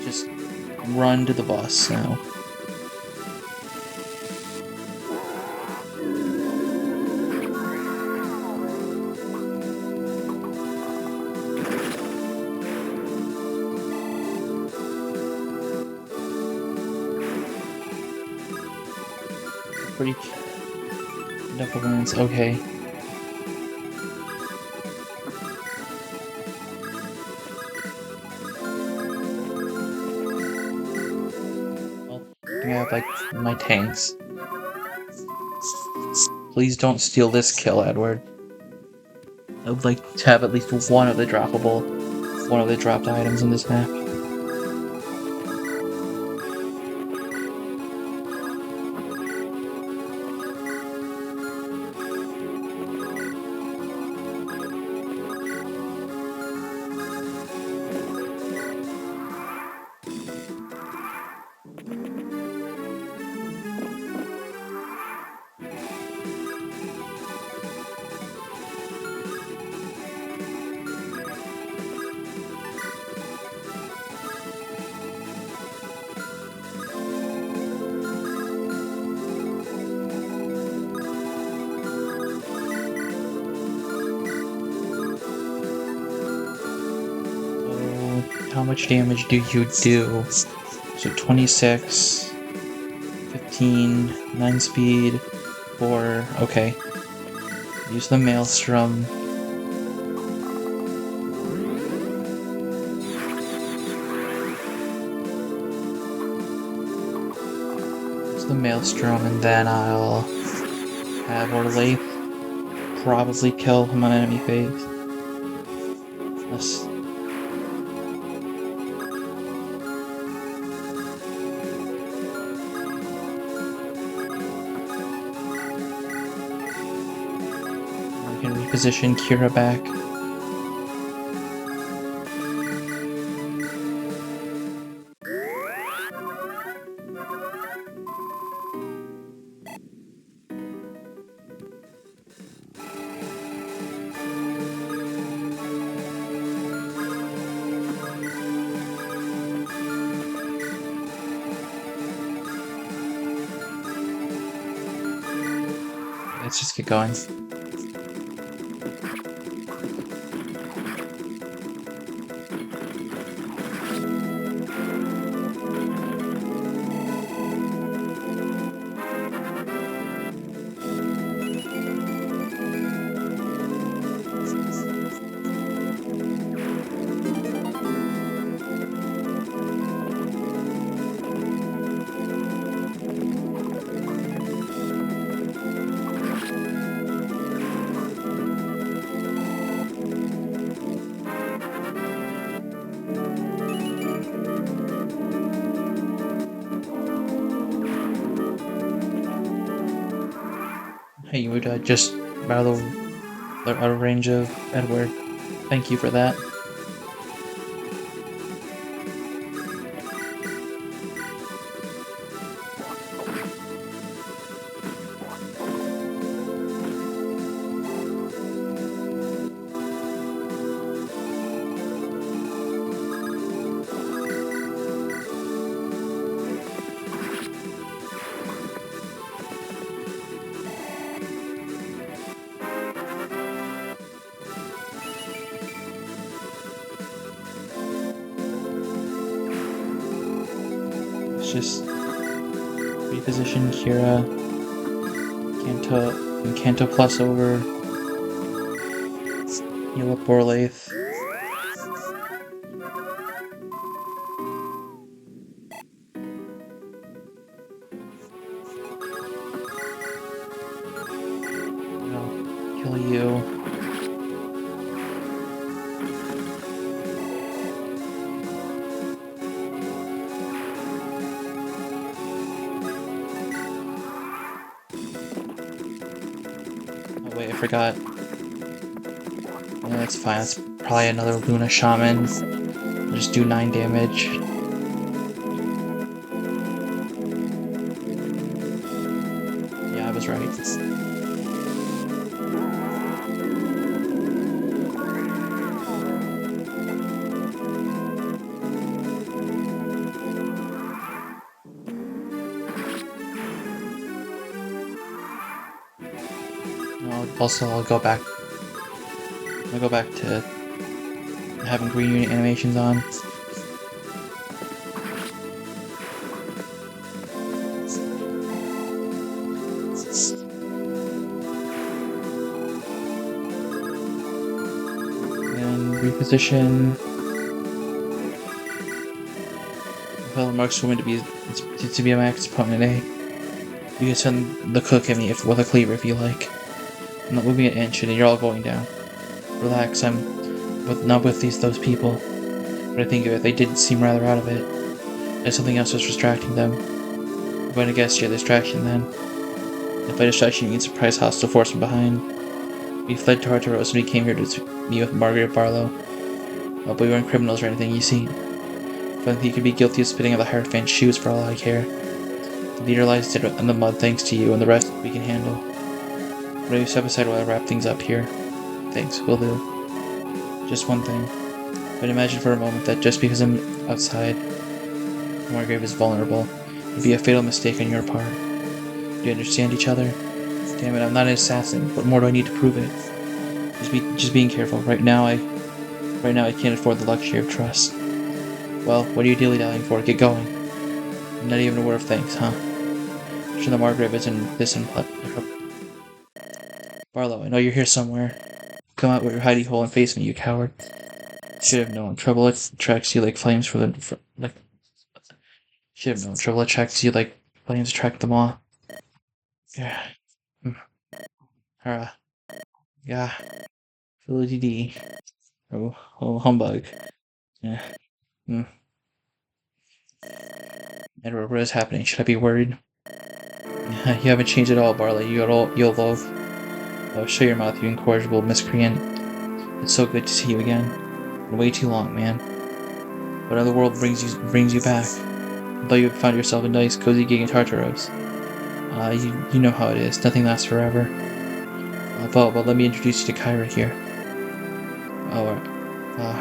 Just run to the boss now. Pretty double wounds, okay. Well, I have like my tanks. Please don't steal this kill, Edward. I would like to have at least one of the dropped items in this map. much damage do you do? So 26, 15, 9 speed, 4, okay. Use the Maelstrom. Use the Maelstrom, and then I'll have Orlaith probably kill him on enemy phase. Unless... I can reposition Kira back. Let's just get going. Hey, you would just battle out of range of Edward. Thank you for that. Just reposition Kira, Canto plus over, heal up Orlaith. I'll kill you. Wait, I forgot. No, that's fine. That's probably another Luna Shaman. I'll just do 9 damage. Yeah, I was right. Also, I'll go back to having green unit animations on. And reposition well, Mark's woman to be a max opponent, eh? You can send the cook at me with a cleaver if you like. I'm not moving an inch and you're all going down. Relax, not with those people. But I think of it, they did seem rather out of it. And something else was distracting them. I'm going to guess you're the distraction then. If by distraction you mean surprise hostile force from behind. We fled to Tartaros and we came here to meet with Margrave Barlowe. But we weren't criminals or anything, you see. If I think you could be guilty of spitting on the Hierophant's shoes for all I care. The leader lies dead in the mud thanks to you, and the rest we can handle. Will you step aside while I wrap things up here? Thanks, will do. Just one thing. But imagine for a moment that just because I'm outside, Margrave is vulnerable. It would be a fatal mistake on your part. Do you understand each other? Damn it, I'm not an assassin. What more do I need to prove it? Just being careful. Right now I can't afford the luxury of trust. Well, what are you dilly-dallying for? Get going. Not even a word of thanks, huh? I'm sure the Margrave isn't this Barlowe, I know you're here somewhere. Come out with your hidey hole and face me, you coward. Should have known. Trouble attracts you like flames should have known. Trouble attracts you like flames attract the moth. Yeah. Hurrah. Yeah. Fiddly-dee. Oh, humbug. Yeah. Mm. Edward, what is happening? Should I be worried? You haven't changed at all, Barlow. You'll love. Oh, shut your mouth, you incorrigible miscreant. It's so good to see you again. Been way too long, man. What other world brings you back? I thought you had found yourself a nice, cozy gig in Tartaros. You know how it is. Nothing lasts forever. But let me introduce you to Kyra here.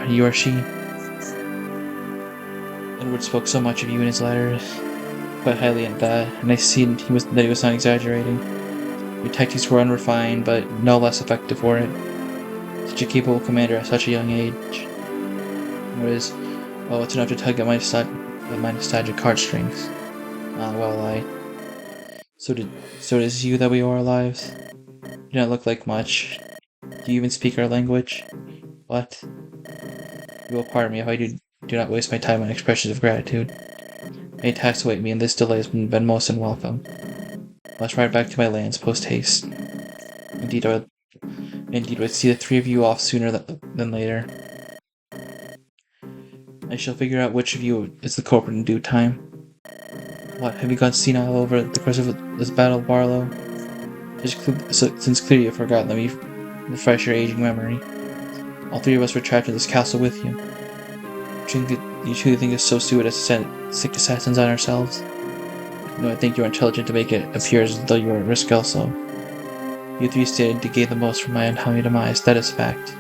You are she. Edward spoke so much of you in his letters, quite highly in that, and I see that he was not exaggerating. Your tactics were unrefined, but no less effective for it. Such a capable commander at such a young age. It's enough to tug at my nostalgic heartstrings. So does you that we owe our lives? You do not look like much. Do you even speak our language? What? You will pardon me if I do not waste my time on expressions of gratitude. Many tasks await me, and this delay has been most unwelcome. I must ride back to my lands post-haste. Indeed, I would see the three of you off sooner than later. I shall figure out which of you is the culprit in due time. What, have you gone senile over the course of this battle, Barlow? Since clearly you have forgotten, let me refresh your aging memory. All three of us were trapped in this castle with you. You truly think it's so stupid as to send sick assassins on ourselves? No, I think you're intelligent to make it appear as though you are at risk also. You three stand to gain the most from my untimely demise, that is fact.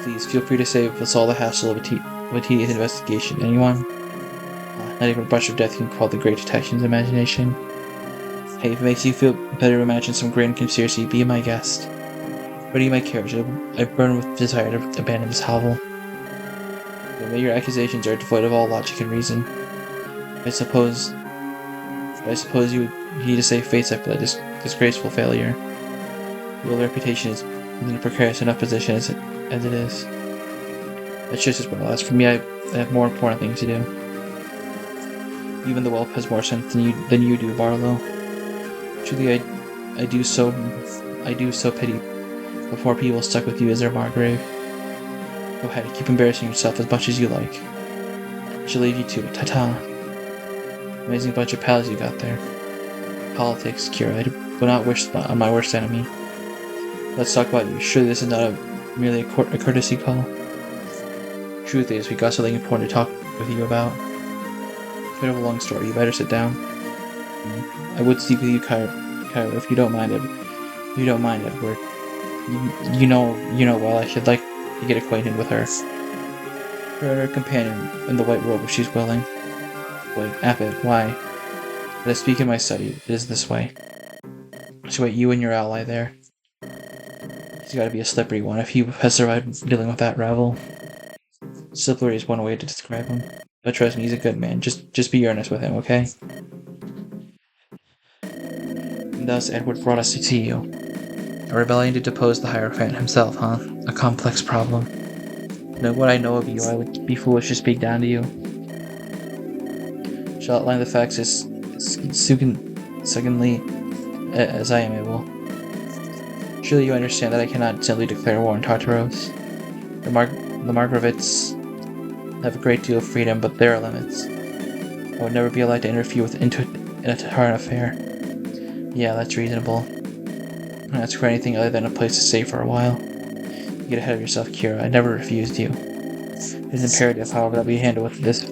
Please, feel free to save us all the hassle of a tedious investigation. Anyone? Not even a brush of death can quell the great detective's imagination. Hey, if it makes you feel better to imagine some grand conspiracy, be my guest. Ready my carriage, I burn with desire to abandon this hovel. But your accusations are devoid of all logic and reason. I suppose you need to say fate's a disgraceful failure. Your reputation is in a precarious enough position as it is. That's just as well. As for me, I have more important things to do. Even the whelp has more sense than you do, Barlow. Truly, I do so pity the poor people stuck with you as their Margrave. Go ahead, keep embarrassing yourself as much as you like. I shall leave you to it. Ta-ta. Amazing bunch of pals you got there. Politics, Kira. I would not wish on my worst enemy. Let's talk about you. Surely this is not merely a courtesy call. Truth is, we got something important to talk with you about. It's a bit of a long story. You better sit down. I would speak with you, Kyra, if you don't mind it. If you don't mind, Edward. You know well. I should like to get acquainted with her. Her companion in the white robe, if she's willing. Wait, Abbott, why? Let us speak in my study. It is this way. So wait, you and your ally there. He's got to be a slippery one if he has survived dealing with that rabble. Slippery is one way to describe him. But trust me, he's a good man. Just be earnest with him, okay? And thus Edward brought us to see you. A rebellion to depose the Hierophant himself, huh? A complex problem. Knowing what I know of you, I would be foolish to speak down to you. Shall outline the facts as succinctly as I am able. Surely you understand that I cannot simply declare war on Tartaros. The Margravites have a great deal of freedom, but there are limits. I would never be allowed to interfere in a Tartan affair. Yeah, that's reasonable. I'm not asking for anything other than a place to stay for a while. You get ahead of yourself, Kira. I never refused you. It is imperative, however, that we handle this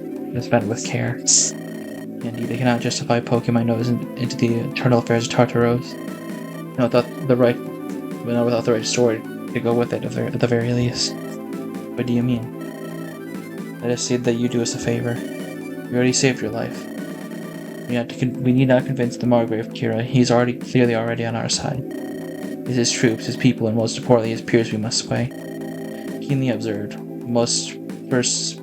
matter with care. Indeed, I cannot justify poking my nose into the internal affairs of Tartaros. Without the right story to go with it, at the very least. What do you mean? Let us say that you do us a favor. We already saved your life. We need not convince the Margrave, Kira. He's clearly already on our side. It's his troops, his people, and most importantly his peers we must sway. Keenly observed, we must first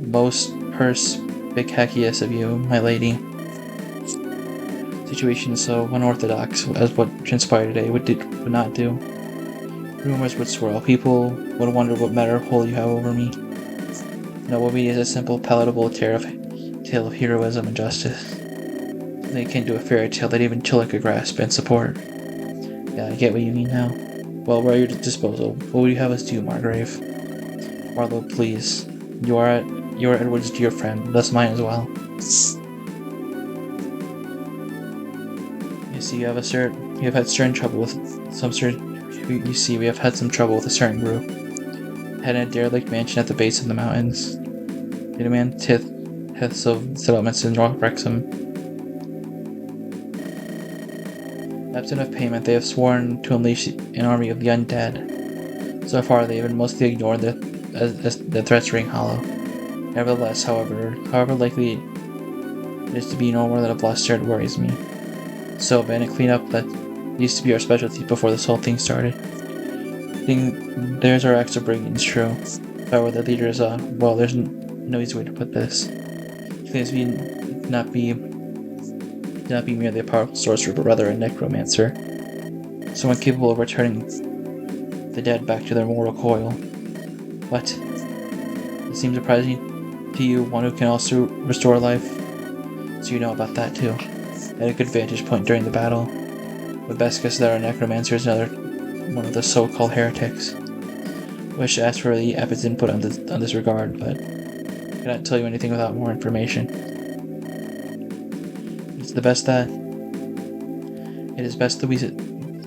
most perspicacious of you, my lady. Situation so unorthodox as what transpired today would not do. Rumors would swirl. People would wonder what matter of hold you have over me. No, what we need is a simple, palatable tale of heroism and justice. They can't do a fairy tale that even children could grasp and support. Yeah, I get what you mean now. Well, we're at your disposal. What would you have us do, Margrave? Barlowe, please. You are Edward's dear friend, thus mine as well. You see, we have had some trouble with a certain group. Had a derelict mansion at the base of the mountains. The demand tiths of settlements in North Wrexham. Absent of payment, they have sworn to unleash an army of the undead. So far, they have been mostly ignored as the threats ring hollow. Nevertheless, however likely it is to be no more than a bluster, it worries me. So, bandit cleanup that used to be our specialty before this whole thing started. There's our acts of brigands, true. If I were the leaders, well, there's no easy way to put this. Claims to not be merely a powerful sorcerer, but rather a necromancer. Someone capable of returning the dead back to their mortal coil. What? This seems surprising to you, one who can also restore life? So you know about that too. At a good vantage point during the battle. The best guess that our necromancer is another one of the so-called heretics. I wish to ask for the Abbot's input on this regard, but I cannot tell you anything without more information. It is best that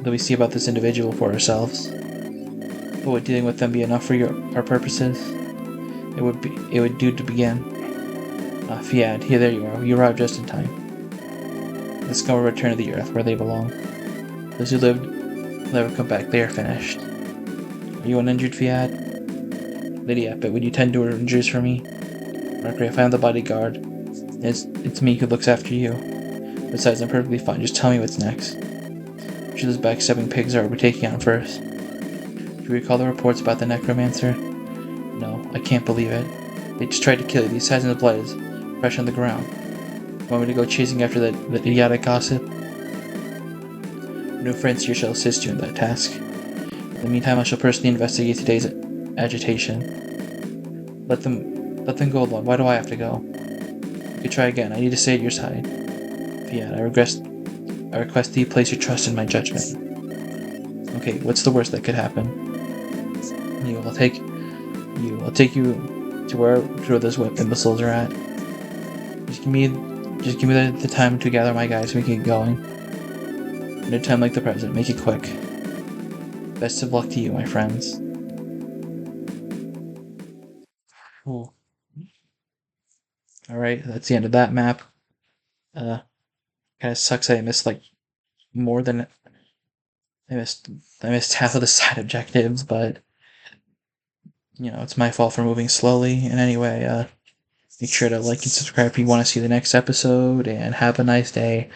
we see about this individual for ourselves. But would dealing with them be enough for our purposes? It would do to begin. Fiad, here there you are. You arrived just in time. The scum will return to the earth where they belong. Those who lived will never come back. They are finished. Are you uninjured, Fiad? Lady Abbot, would you tend to her injuries for me? Margrave, I am the bodyguard. It's me who looks after you. Besides, I'm perfectly fine. Just tell me what's next. Which of those backstabbing pigs are we taking on first? Do you recall the reports about the necromancer? No, I can't believe it. They just tried to kill you. The assassin's blood is fresh on the ground. Want me to go chasing after the idiotic gossip? New friends here shall assist you in that task. In the meantime, I shall personally investigate today's agitation. Let them go alone. Why do I have to go? You could try again. I need to stay at your side. Fiat, I request that you place your trust in my judgment. Okay, what's the worst that could happen? I'll take you to where those imbeciles are at. Just give me the time to gather my guys so we can get going. In a time like the present, make it quick. Best of luck to you, my friends. Cool. Alright, that's the end of that map. Kinda sucks that I missed more than I missed half of the side objectives, but it's my fault for moving slowly. And anyway, make sure to like and subscribe if you want to see the next episode, and have a nice day.